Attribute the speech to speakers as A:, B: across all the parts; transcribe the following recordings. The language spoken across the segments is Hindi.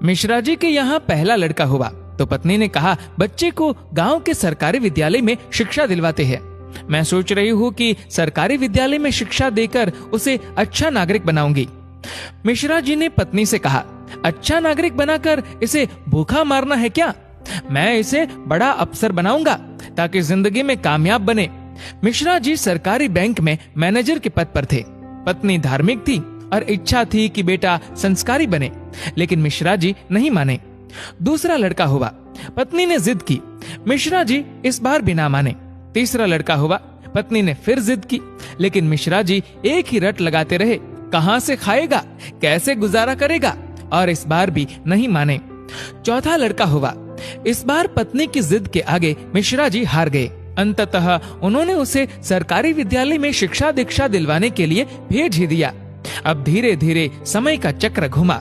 A: मिश्रा जी के यहाँ पहला लड़का हुआ तो पत्नी ने कहा, बच्चे को गांव के सरकारी विद्यालय में शिक्षा दिलवाते हैं। मैं सोच रही हूँ कि सरकारी विद्यालय में शिक्षा देकर उसे अच्छा नागरिक बनाऊंगी। मिश्रा जी ने पत्नी से कहा, अच्छा नागरिक बनाकर इसे भूखा मारना है क्या? मैं इसे बड़ा अफसर बनाऊंगा ताकि जिंदगी में कामयाब बने। मिश्रा जी सरकारी बैंक में मैनेजर के पद पर थे। पत्नी धार्मिक थी और इच्छा थी कि बेटा संस्कारी बने, लेकिन मिश्रा जी नहीं माने। दूसरा लड़का हुआ, पत्नी ने जिद की, मिश्रा जी इस बार भी ना माने। तीसरा लड़का हुआ, पत्नी ने फिर जिद की, लेकिन मिश्रा जी एक ही रट लगाते रहे, कहां से खाएगा, कैसे गुजारा करेगा, और इस बार भी नहीं माने। चौथा लड़का हुआ। इस बार पत्नी की जिद के आगे मिश्रा जी हार गए। अंततः उन्होंने उसे सरकारी विद्यालय में शिक्षा दीक्षा दिलवाने के लिए भेज ही दिया। अब धीरे धीरे समय का चक्र घुमा।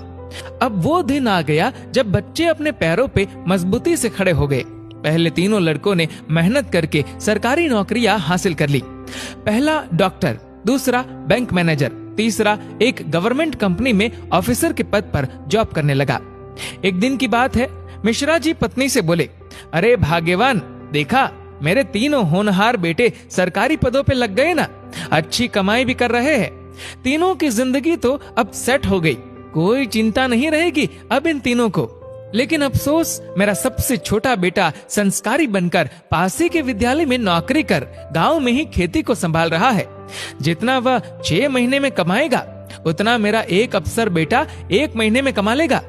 A: अब वो दिन आ गया जब बच्चे अपने पैरों पे मजबूती से खड़े हो गए। पहले तीनों लड़कों ने मेहनत करके सरकारी नौकरियां हासिल कर ली। पहला डॉक्टर, दूसरा बैंक मैनेजर, तीसरा एक गवर्नमेंट कंपनी में ऑफिसर के पद पर जॉब करने लगा। एक दिन की बात है, मिश्रा जी पत्नी से बोले, अरे भाग्यवान, देखा मेरे तीनों होनहार बेटे सरकारी पदों पे लग गए ना, अच्छी कमाई भी कर रहे हैं। तीनों की जिंदगी तो अब सेट हो गई, कोई चिंता नहीं रहेगी अब इन तीनों को। लेकिन अफसोस, मेरा सबसे छोटा बेटा संस्कारी बनकर पासी के विद्यालय में नौकरी कर गांव में ही खेती को संभाल रहा है। जितना वह 6 महीने में कमाएगा उतना मेरा एक अफसर बेटा 1 महीने में कमा लेगा।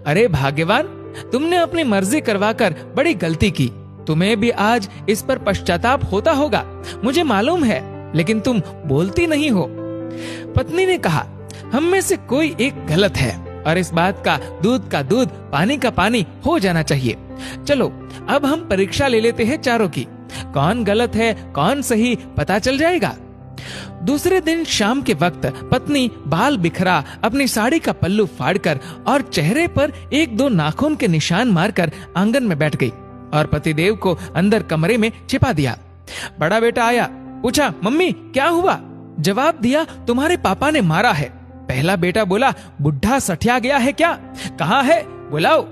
A: अरे भाग्यवान, तुमने अपनी मर्जी करवाकर बड़ी गलती की। तुम्हें भी आज इस पर पश्चाताप होता होगा, मुझे मालूम है, लेकिन तुम बोलती नहीं हो। पत्नी ने कहा, हम में से कोई एक गलत है और इस बात का दूध पानी का पानी हो जाना चाहिए। चलो अब हम परीक्षा ले लेते हैं चारों की, कौन गलत है कौन सही पता चल जाएगा। दूसरे दिन शाम के वक्त पत्नी बाल बिखरा अपनी साड़ी का पल्लू फाड़कर और चेहरे पर 1-2 नाखून के निशान मारकर आंगन में बैठ गई और पतिदेव को अंदर कमरे में छिपा दिया। बड़ा बेटा आया, पूछा, मम्मी क्या हुआ? जवाब दिया, तुम्हारे पापा ने मारा है। पहला बेटा बोला, बुढ़ा सठिया गया है क्या? कहाँ है, बुलाओ।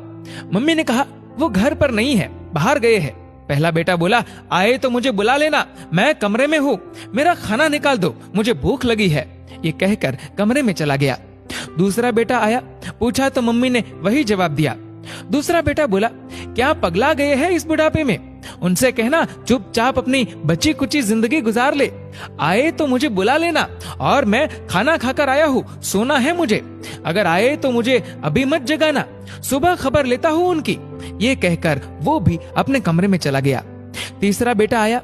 A: मम्मी ने कहा, वो घर पर नहीं है, बाहर गए हैं। पहला बेटा बोला, आए तो मुझे बुला लेना, मैं कमरे में हूँ, मेरा खाना निकाल दो, मुझे भूख लगी है। ये कहकर कमरे में चला गया। दूसरा बेटा आया, पूछा तो मम्मी ने वही जवाब दिया। दूसरा बेटा बोला, क्या पगला गए हैं इस बुढ़ापे में? उनसे कहना चुपचाप अपनी बची कुची जिंदगी गुजार ले। आए तो मुझे बुला लेना और मैं खाना खाकर आया हूँ, सोना है मुझे। अगर आए तो मुझे अभी मत जगाना, सुबह खबर लेता हूँ उनकी। ये कहकर वो भी अपने कमरे में चला गया। तीसरा बेटा आया,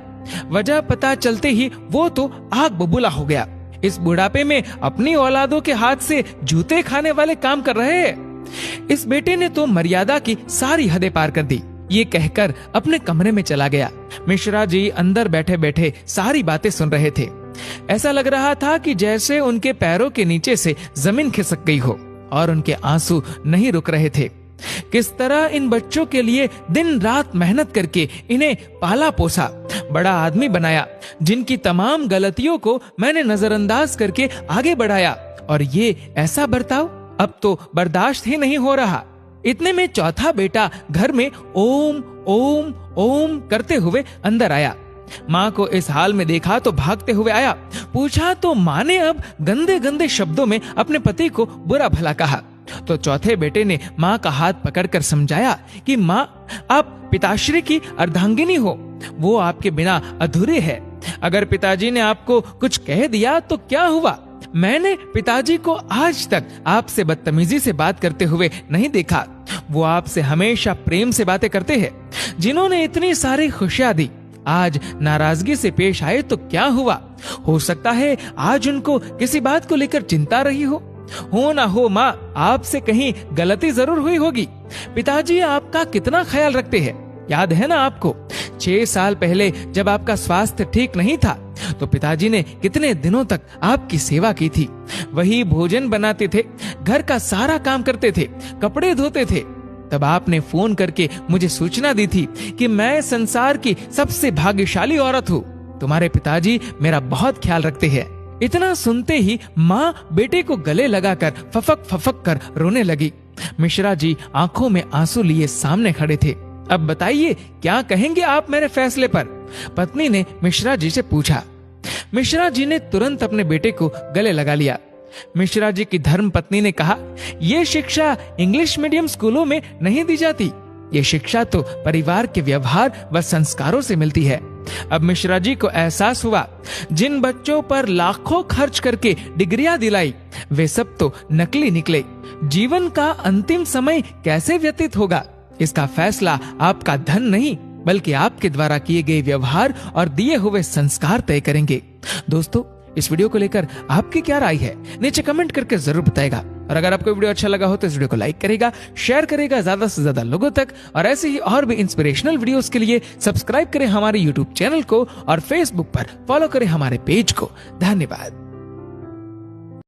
A: वजह पता चलते ही वो तो आग बबूला हो गया। इस बुढ़ापे में अपनी औलादों के हाथ से जूते खाने वाले काम कर रहे हैं। इस बेटे ने तो मर्यादा की सारी हदें पार कर दी। ये कहकर अपने कमरे में चला गया। मिश्रा जी अंदर बैठे बैठे सारी बातें सुन रहे थे। ऐसा लग रहा था कि जैसे उनके पैरों के नीचे से जमीन खिसक गई हो और उनके आंसू नहीं रुक रहे थे। किस तरह इन बच्चों के लिए दिन रात मेहनत करके इन्हें पाला पोसा, बड़ा आदमी बनाया, जिनकी तमाम गलतियों को मैंने नजरअंदाज करके आगे बढ़ाया, और ये ऐसा बर्ताव अब तो बर्दाश्त ही नहीं हो रहा। इतने में चौथा बेटा घर में ओम ओम ओम करते हुए अंदर आया। माँ को इस हाल में देखा तो भागते हुए आया। पूछा तो माँ ने अब गंदे गंदे शब्दों में अपने पति को बुरा भला कहा। तो चौथे बेटे ने माँ का हाथ पकड़कर समझाया कि माँ, आप पिताश्री की अर्धांगिनी हो, वो आपके बिना अधूरे है। अगर पिताजी ने आपको कुछ कह दिया तो क्या हुआ? मैंने पिताजी को आज तक आपसे बदतमीजी से बात करते हुए नहीं देखा। वो आपसे हमेशा प्रेम से बातें करते हैं। जिन्होंने इतनी सारी खुशियां दी, आज नाराजगी से पेश आए तो क्या हुआ? हो सकता है आज उनको किसी बात को लेकर चिंता रही हो ना हो माँ, आपसे कहीं गलती जरूर हुई होगी। पिताजी आपका कितना ख्याल रखते हैं, याद है ना आपको? 6 साल पहले जब आपका स्वास्थ्य ठीक नहीं था तो पिताजी ने कितने दिनों तक आपकी सेवा की थी। वही भोजन बनाते थे, घर का सारा काम करते थे, कपड़े धोते थे। तब आपने फोन करके मुझे सूचना दी थी कि मैं संसार की सबसे भाग्यशाली औरत हूँ। तुम्हारे पिताजी मेरा बहुत ख्याल रखते हैं। इतना सुनते ही माँ बेटे को गले लगाकर फफक फफक कर रोने लगी। मिश्रा जी आंखों में आंसू लिए सामने खड़े थे। अब बताइए क्या कहेंगे आप मेरे फैसले पर? पत्नी ने मिश्रा जी से पूछा। मिश्रा जी ने तुरंत अपने बेटे को गले लगा लिया। मिश्रा जी की धर्म पत्नी ने कहा, ये शिक्षा इंग्लिश मीडियम स्कूलों में नहीं दी जाती। ये शिक्षा तो परिवार के व्यवहार व संस्कारों से मिलती है। अब मिश्रा जी को एहसास हुआ, जिन बच्चों पर लाखों खर्च करके डिग्रियां दिलाई वे सब तो नकली निकले। जीवन का अंतिम समय कैसे व्यतीत होगा, इसका फैसला आपका धन नहीं बल्कि आपके द्वारा किए गए व्यवहार और दिए हुए संस्कार तय करेंगे। दोस्तों, इस वीडियो को लेकर आपकी क्या राय है नीचे कमेंट करके जरूर बताएगा। और अगर आपको वीडियो अच्छा लगा हो तो इस वीडियो को लाइक करेगा, शेयर करेगा ज्यादा से ज्यादा लोगों तक। और ऐसे ही और भी इंस्पिरेशनल वीडियोस के लिए सब्सक्राइब करें हमारे यूट्यूब चैनल को और फेसबुक पर फॉलो करें हमारे पेज को। धन्यवाद।